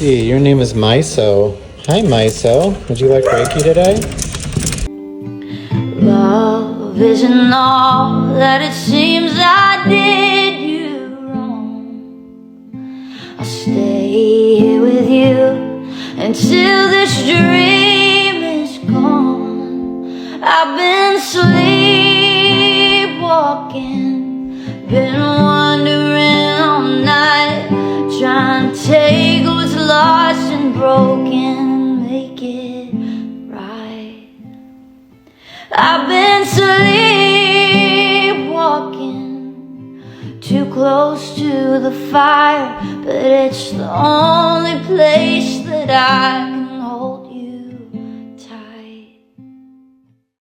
see, your name is Miso. Hi, Miso. Would you like Reiki today? Love isn't all that it seems. I did you wrong. I'll stay here with you until this dream is gone. I've been sleepwalking, been wandering all night, trying to take what's lost and broken and make it right. I've been sleepwalking, too close to the fire, but it's the only place that I